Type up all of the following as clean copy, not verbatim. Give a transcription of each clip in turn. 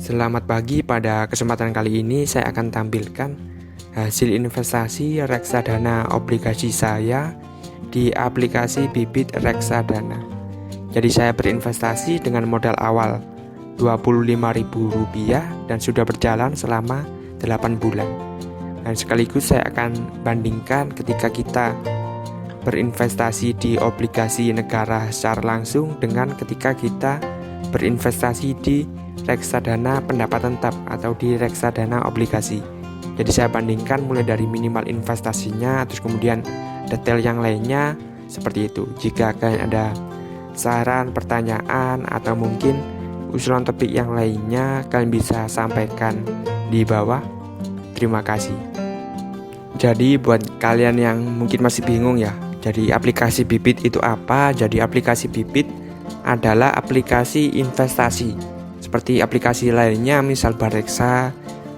Selamat pagi, pada kesempatan kali ini saya akan tampilkan hasil investasi reksadana obligasi saya di aplikasi Bibit Reksadana. Jadi saya berinvestasi dengan modal awal Rp25.000 dan sudah berjalan selama 8 bulan. Dan sekaligus saya akan bandingkan ketika kita berinvestasi di obligasi negara secara langsung dengan ketika kita berinvestasi di reksadana pendapatan tetap atau di reksadana obligasi. Jadi saya bandingkan mulai dari minimal investasinya, terus kemudian detail yang lainnya seperti itu. Jika kalian ada saran, pertanyaan, atau mungkin usulan topik yang lainnya, kalian bisa sampaikan di bawah. Terima kasih. Jadi buat kalian yang mungkin masih bingung ya, jadi aplikasi Bibit itu apa? Jadi aplikasi Bibit adalah aplikasi investasi seperti aplikasi lainnya, misal Bareksa,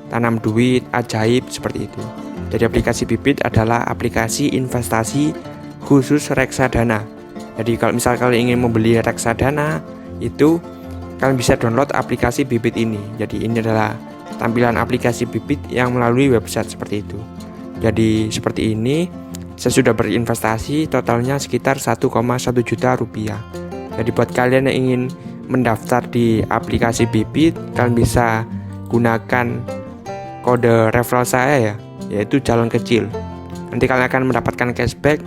Tanam Duit, Ajaib, seperti itu. Jadi aplikasi Bibit adalah aplikasi investasi khusus reksadana. Jadi kalau misal kalian ingin membeli reksadana, itu kalian bisa download aplikasi Bibit ini. Jadi ini adalah tampilan aplikasi Bibit yang melalui website seperti itu. Jadi seperti ini, saya sudah berinvestasi totalnya sekitar 1,1 juta rupiah. Jadi buat kalian yang ingin mendaftar di aplikasi Bibit, kalian bisa gunakan kode referral saya ya, yaitu jalan kecil. Nanti kalian akan mendapatkan cashback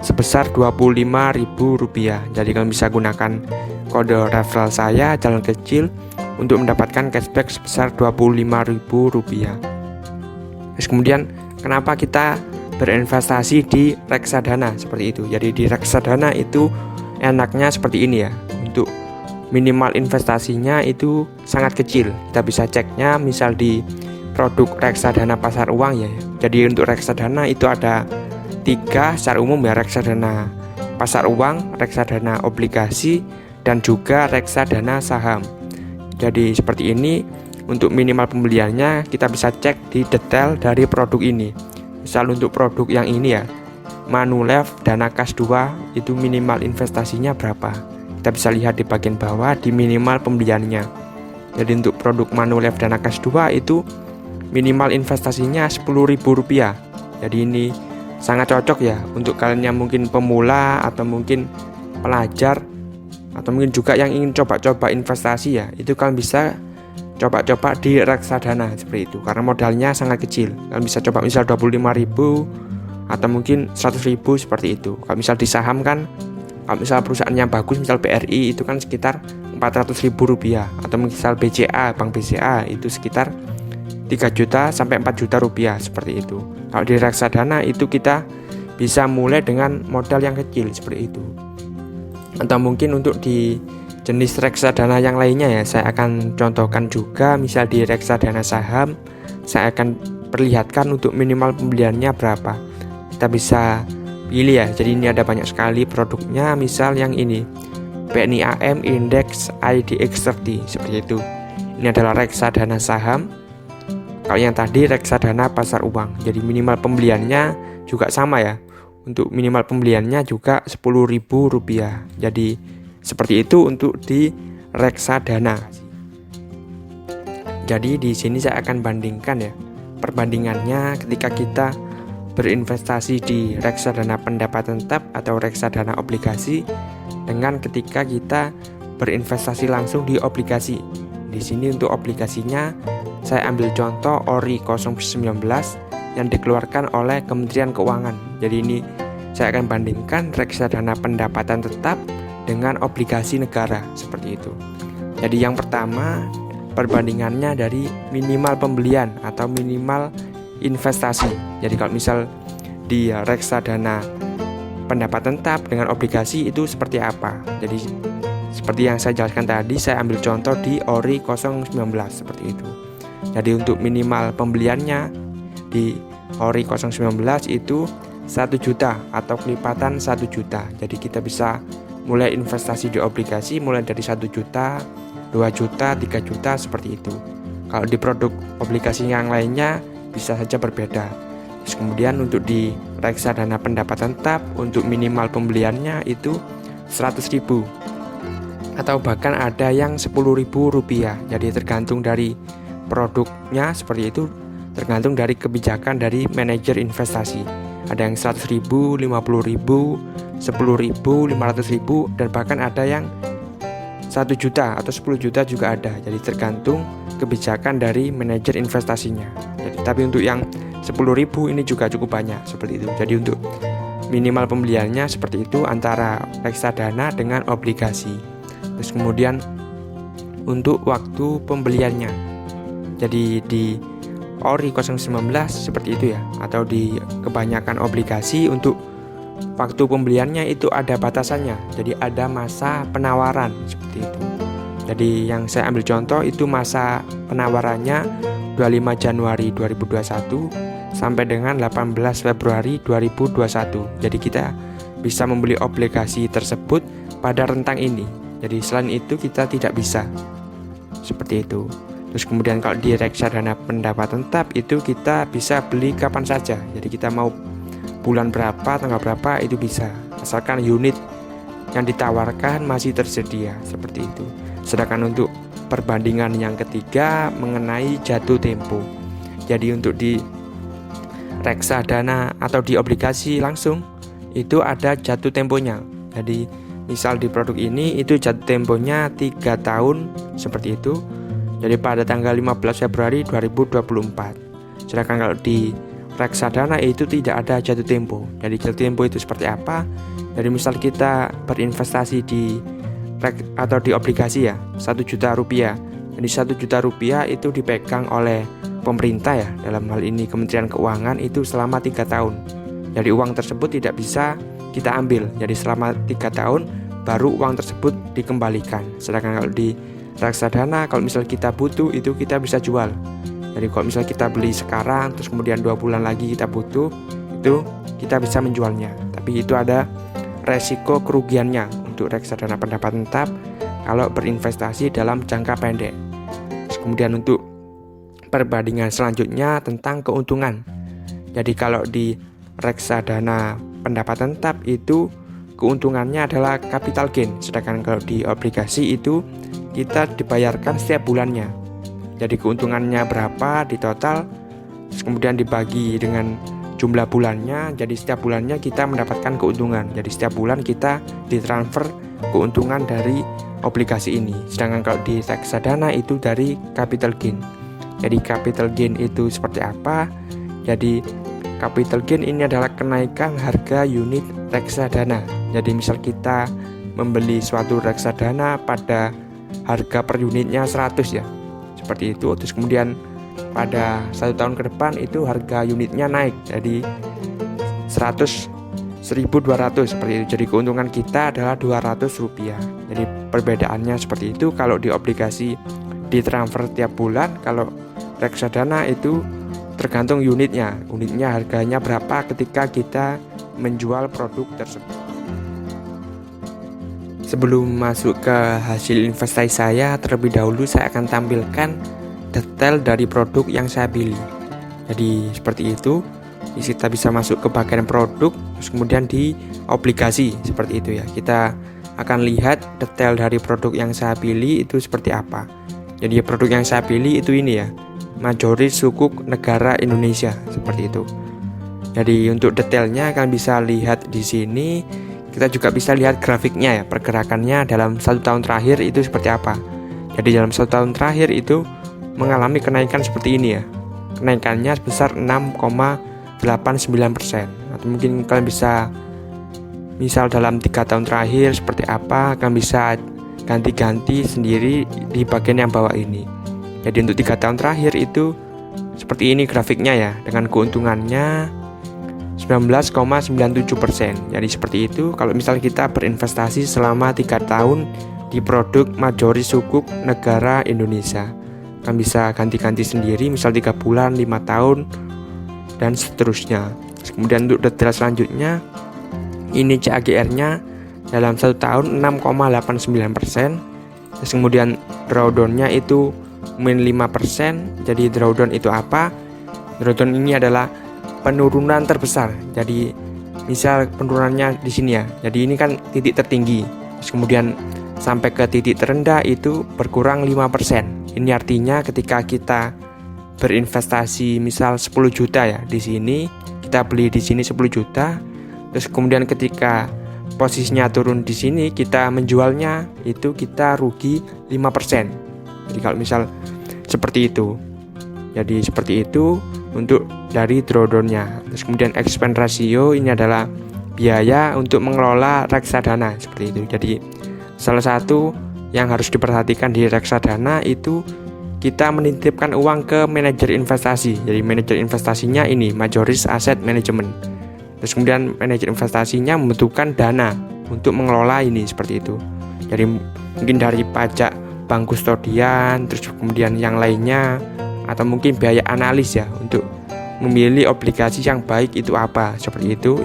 sebesar Rp25.000. Jadi kalian bisa gunakan kode referral saya jalan kecil untuk mendapatkan cashback sebesar Rp25.000. Terus kemudian kenapa kita berinvestasi di reksadana seperti itu? Jadi di reksadana itu enaknya seperti ini ya, untuk minimal investasinya itu sangat kecil. Kita bisa ceknya misal di produk reksadana pasar uang ya. Jadi untuk reksadana itu ada 3 secara umum ya, reksadana pasar uang, reksadana obligasi, dan juga reksadana saham. Jadi seperti ini, untuk minimal pembeliannya kita bisa cek di detail dari produk ini. Misal untuk produk yang ini ya, Manulife Dana Kas 2, itu minimal investasinya berapa? Kita bisa lihat di bagian bawah di minimal pembeliannya. Jadi untuk produk Manulife Dana Kas 2 itu minimal investasinya Rp10.000. Jadi ini sangat cocok ya untuk kalian yang mungkin pemula atau mungkin pelajar atau mungkin juga yang ingin coba-coba investasi ya. Itu kalian bisa coba-coba di reksadana seperti itu karena modalnya sangat kecil. Kalian bisa coba misal 25.000 atau mungkin 100.000 seperti itu. Kalau misal di saham kan, kalau misal perusahaan yang bagus, misal BRI itu kan sekitar Rp400.000, atau misal BCA, Bank BCA itu sekitar 3 juta sampai 4 juta rupiah seperti itu. Kalau di reksadana itu kita bisa mulai dengan modal yang kecil seperti itu. Atau mungkin untuk di jenis reksadana yang lainnya ya, saya akan contohkan juga. Misal di reksadana saham, saya akan perlihatkan untuk minimal pembeliannya berapa. Kita bisa pilih ya. Jadi ini ada banyak sekali produknya. Misal yang ini BNI AM Index IDX30 seperti itu. Ini adalah reksadana saham. Kalau yang tadi reksadana pasar uang. Jadi minimal pembeliannya juga sama ya. Untuk minimal pembeliannya juga Rp10.000. Jadi seperti itu untuk di reksadana. Jadi di sini saya akan bandingkan ya, perbandingannya ketika kita berinvestasi di reksadana pendapatan tetap atau reksadana obligasi dengan ketika kita berinvestasi langsung di obligasi. Di sini untuk obligasinya saya ambil contoh ORI 019 yang dikeluarkan oleh Kementerian Keuangan. Jadi ini saya akan bandingkan reksadana pendapatan tetap dengan obligasi negara seperti itu. Jadi yang pertama, perbandingannya dari minimal pembelian atau minimal investasi. Jadi kalau misal di reksadana pendapatan tetap dengan obligasi itu seperti apa? Jadi seperti yang saya jelaskan tadi, saya ambil contoh di ORI 019 seperti itu. Jadi untuk minimal pembeliannya di ORI 019 itu 1 juta atau kelipatan 1 juta. Jadi kita bisa mulai investasi di obligasi mulai dari 1 juta, 2 juta, 3 juta seperti itu. Kalau di produk obligasi yang lainnya bisa saja berbeda. Terus kemudian untuk di reksadana pendapatan tetap untuk minimal pembeliannya itu 100.000 atau bahkan ada yang Rp10.000. Jadi tergantung dari produknya seperti itu, tergantung dari kebijakan dari manajer investasi. Ada yang 100.000, 50.000, 10.000, 500.000, dan bahkan ada yang 1 juta atau 10 juta juga ada. Jadi tergantung kebijakan dari manajer investasinya. Jadi tapi untuk yang 10.000 ini juga cukup banyak seperti itu. Jadi untuk minimal pembeliannya seperti itu antara reksadana dengan obligasi. Terus kemudian untuk waktu pembeliannya, jadi di ORI 019 seperti itu ya, atau di kebanyakan obligasi untuk waktu pembeliannya itu ada batasannya. Jadi ada masa penawaran seperti itu. Jadi yang saya ambil contoh itu masa penawarannya 25 Januari 2021 sampai dengan 18 Februari 2021. Jadi kita bisa membeli obligasi tersebut pada rentang ini. Jadi selain itu kita tidak bisa. Seperti itu. Terus kemudian kalau di reksadana pendapatan tetap itu kita bisa beli kapan saja. Jadi kita mau bulan berapa, tanggal berapa itu bisa. Asalkan unit yang ditawarkan masih tersedia. Seperti itu. Sedangkan untuk perbandingan yang ketiga mengenai jatuh tempo. Jadi untuk di reksadana atau di obligasi langsung itu ada jatuh temponya. Jadi misal di produk ini itu jatuh temponya 3 tahun seperti itu. Jadi pada tanggal 15 Februari 2024. Sedangkan kalau di reksadana itu tidak ada jatuh tempo. Jadi jatuh tempo itu seperti apa? Jadi misal kita berinvestasi di atau di obligasi ya, 1 juta rupiah. Jadi 1 juta rupiah itu dipegang oleh pemerintah ya, dalam hal ini Kementerian Keuangan itu selama 3 tahun. Jadi uang tersebut tidak bisa kita ambil. Jadi selama 3 tahun baru uang tersebut dikembalikan. Sedangkan kalau di reksadana kalau misal kita butuh itu kita bisa jual. Jadi kalau misal kita beli sekarang terus kemudian 2 bulan lagi kita butuh, itu kita bisa menjualnya. Tapi itu ada resiko kerugiannya untuk reksadana pendapatan tetap kalau berinvestasi dalam jangka pendek. Terus kemudian untuk perbandingan selanjutnya tentang keuntungan. Jadi kalau di reksadana pendapatan tetap itu keuntungannya adalah capital gain. Sedangkan kalau di obligasi itu kita dibayarkan setiap bulannya. Jadi keuntungannya berapa di total, terus kemudian dibagi dengan jumlah bulannya. Jadi setiap bulannya kita mendapatkan keuntungan. Jadi setiap bulan kita ditransfer keuntungan dari obligasi ini. Sedangkan kalau di reksadana itu dari capital gain. Jadi capital gain itu seperti apa? Jadi capital gain ini adalah kenaikan harga unit reksadana. Jadi misal kita membeli suatu reksadana pada harga per unitnya 100 ya, seperti itu. Terus kemudian pada 1 tahun ke depan itu harga unitnya naik jadi 100.200 seperti itu. Jadi keuntungan kita adalah Rp200. Jadi perbedaannya seperti itu. Kalau di obligasi ditransfer tiap bulan, kalau reksadana itu tergantung unitnya harganya berapa ketika kita menjual produk tersebut. Sebelum masuk ke hasil investasi saya, terlebih dahulu saya akan tampilkan detail dari produk yang saya pilih. Jadi seperti itu. Kita bisa masuk ke bagian produk, terus kemudian di obligasi seperti itu ya. Kita akan lihat detail dari produk yang saya pilih itu seperti apa. Jadi produk yang saya pilih itu ini ya, Majoris Sukuk Negara Indonesia seperti itu. Jadi untuk detailnya kalian bisa lihat di sini. Kita juga bisa lihat grafiknya ya, pergerakannya dalam 1 tahun terakhir itu seperti apa. Jadi dalam 1 tahun terakhir itu mengalami kenaikan seperti ini ya. Kenaikannya sebesar 6,89%. Atau mungkin kalian bisa misal dalam 3 tahun terakhir seperti apa, kalian bisa ganti-ganti sendiri di bagian yang bawah ini. Jadi untuk 3 tahun terakhir itu seperti ini grafiknya ya, dengan keuntungannya 19,97%. Jadi seperti itu. Kalau misal kita berinvestasi selama 3 tahun di produk Majoris Sukuk Negara Indonesia, kan bisa ganti-ganti sendiri, misal 3 bulan, 5 tahun, dan seterusnya. Kemudian untuk detail selanjutnya, ini CAGR-nya dalam 1 tahun 6,89%. Terus kemudian drawdown-nya itu min 5%. Jadi drawdown itu apa? Drawdown ini adalah penurunan terbesar. Jadi misal penurunannya di sini ya. Jadi ini kan titik tertinggi. Terus kemudian sampai ke titik terendah itu berkurang 5%. Ini artinya ketika kita berinvestasi misal 10 juta ya, di sini kita beli di sini 10 juta, terus kemudian ketika posisinya turun di sini kita menjualnya itu kita rugi 5%. Jadi kalau misal seperti itu. Jadi seperti itu untuk dari drawdown-nya. Terus kemudian expense ratio ini adalah biaya untuk mengelola reksadana seperti itu. Jadi salah satu yang harus diperhatikan di reksadana itu kita menitipkan uang ke manajer investasi. Jadi manajer investasinya ini Majoris Asset Management. Terus kemudian manajer investasinya membutuhkan dana untuk mengelola ini seperti itu. Jadi mungkin dari pajak bank kustodian, terus kemudian yang lainnya, atau mungkin biaya analis ya untuk memilih obligasi yang baik itu apa seperti itu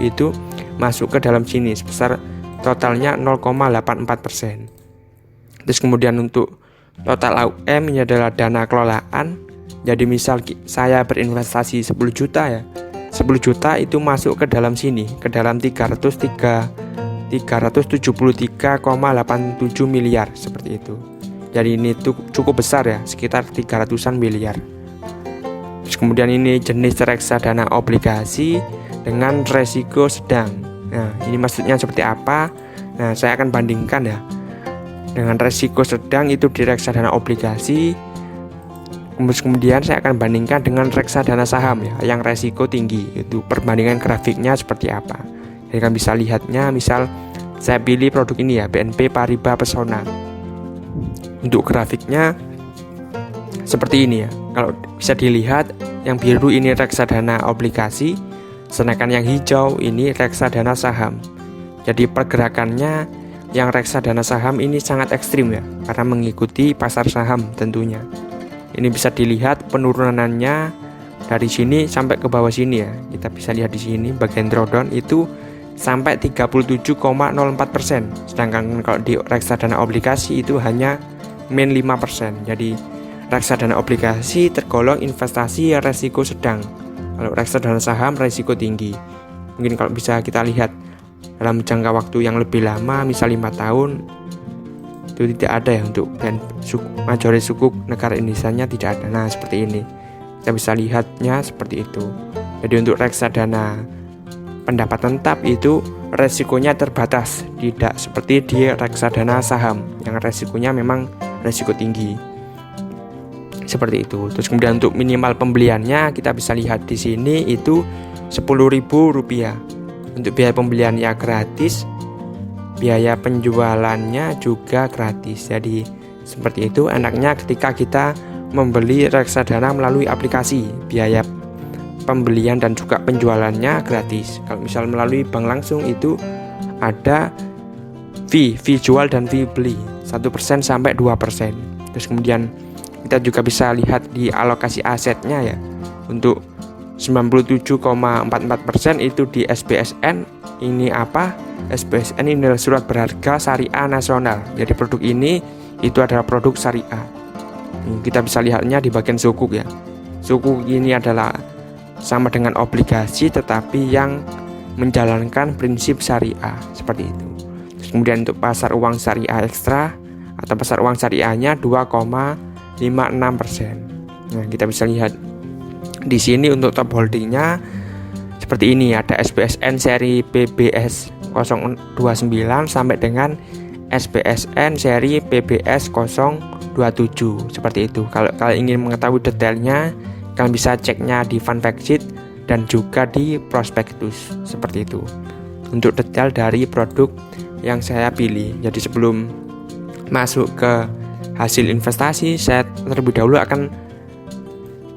masuk ke dalam sini sebesar totalnya 0,84%. Terus kemudian untuk total AUM ini adalah dana kelolaan. Jadi misal saya berinvestasi 10 juta ya, 10 juta itu masuk ke dalam sini, ke dalam 373,87 miliar seperti itu. Jadi ini tuh cukup besar ya, sekitar 300-an miliar. Terus kemudian ini jenis reksadana obligasi dengan resiko sedang. Nah, ini maksudnya seperti apa? Nah, saya akan bandingkan ya. Dengan resiko sedang itu di reksadana obligasi. Kemudian saya akan bandingkan dengan reksadana saham ya, yang resiko tinggi. Itu perbandingan grafiknya seperti apa. Jadi kan bisa lihatnya, misal saya pilih produk ini ya, BNP Paribas Pesona. Untuk grafiknya seperti ini ya. Kalau bisa dilihat, yang biru ini reksadana obligasi, sedangkan yang hijau ini reksadana saham. Jadi pergerakannya yang reksadana saham ini sangat ekstrim ya, karena mengikuti pasar saham tentunya. Ini bisa dilihat penurunannya dari sini sampai ke bawah sini ya. Kita bisa lihat di sini bagian drawdown itu sampai 37,04%. Sedangkan kalau di reksadana obligasi itu hanya min 5%. Jadi reksadana obligasi tergolong investasi resiko sedang. Kalau reksadana saham resiko tinggi. Mungkin kalau bisa kita lihat dalam jangka waktu yang lebih lama, misal 5 tahun, itu tidak ada ya untuk majoris sukuk negara Indonesia-nya tidak ada. Nah seperti ini, kita bisa lihatnya seperti itu. Jadi untuk reksadana pendapatan tetap itu resikonya terbatas, tidak seperti di reksadana saham yang resikonya memang resiko tinggi. Seperti itu. Terus kemudian untuk minimal pembeliannya kita bisa lihat di sini itu Rp10.000. Untuk biaya pembeliannya gratis, biaya penjualannya juga gratis. Jadi seperti itu enaknya ketika kita membeli reksadana melalui aplikasi, biaya pembelian dan juga penjualannya gratis. Kalau misal melalui bank langsung itu ada fee jual dan fee beli 1% sampai 2%. Terus kemudian kita juga bisa lihat di alokasi asetnya ya. Untuk 97,44% itu di SBSN. Ini apa? SBSN ini adalah surat berharga syariah nasional. Jadi produk ini itu adalah produk syariah. Kita bisa lihatnya di bagian sukuk ya. Sukuk ini adalah sama dengan obligasi tetapi yang menjalankan prinsip syariah seperti itu. Terus kemudian untuk pasar uang syariah ekstra atau pasar uang syariahnya 2,56%. Nah, kita bisa lihat di sini untuk top holdingnya seperti ini, ada SBSN seri PBS 029 sampai dengan SBSN seri PBS 027 seperti itu. Kalau kalian ingin mengetahui detailnya, kalian bisa ceknya di fun fact sheet dan juga di prospektus seperti itu. Untuk detail dari produk yang saya pilih. Jadi sebelum masuk ke hasil investasi, saya terlebih dahulu akan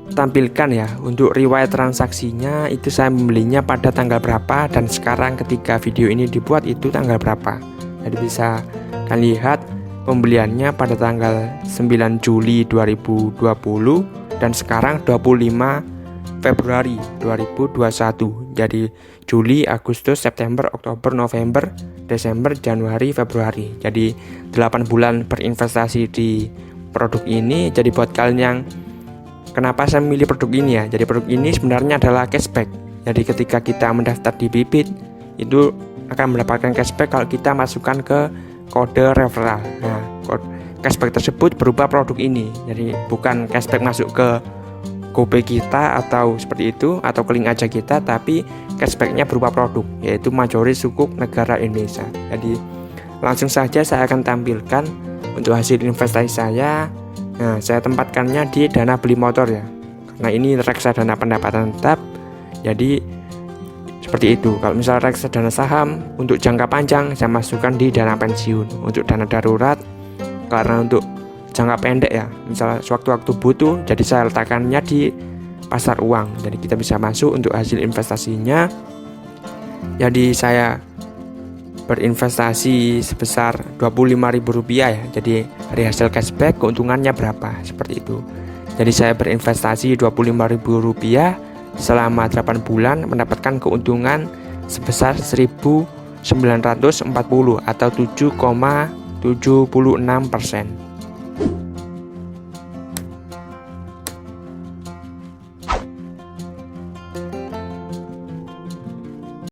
tampilkan ya untuk riwayat transaksinya, itu saya membelinya pada tanggal berapa dan sekarang ketika video ini dibuat itu tanggal berapa. Jadi bisa kalian lihat pembeliannya pada tanggal 9 Juli 2020 dan sekarang 25 Februari 2021. Jadi Juli, Agustus, September, Oktober, November, Desember, Januari, Februari. Jadi 8 bulan berinvestasi di produk ini. Jadi buat kalian yang kenapa saya memilih produk ini ya. Jadi produk ini sebenarnya adalah cashback. Jadi ketika kita mendaftar di Bibit itu akan mendapatkan cashback kalau kita masukkan ke kode referral. Nah, cashback tersebut berupa produk ini. Jadi bukan cashback masuk ke GoPay kita atau seperti itu, atau ke link aja kita, tapi cashbacknya berupa produk, yaitu Majori Sukuk Negara Indonesia. Jadi langsung saja saya akan tampilkan untuk hasil investasi saya. Nah, saya tempatkannya di dana beli motor ya, karena ini reksadana pendapatan tetap. Jadi seperti itu. Kalau misalnya reksadana saham untuk jangka panjang, saya masukkan di dana pensiun. Untuk dana darurat, karena untuk jangka pendek ya, misalnya sewaktu-waktu butuh, jadi saya letakkannya di pasar uang. Jadi kita bisa masuk untuk hasil investasinya. Jadi saya berinvestasi sebesar Rp25.000 ya. Jadi dari hasil cashback keuntungannya berapa, seperti itu. Jadi saya berinvestasi Rp25.000 selama 8 bulan, mendapatkan keuntungan sebesar 1.940 atau 7,76%.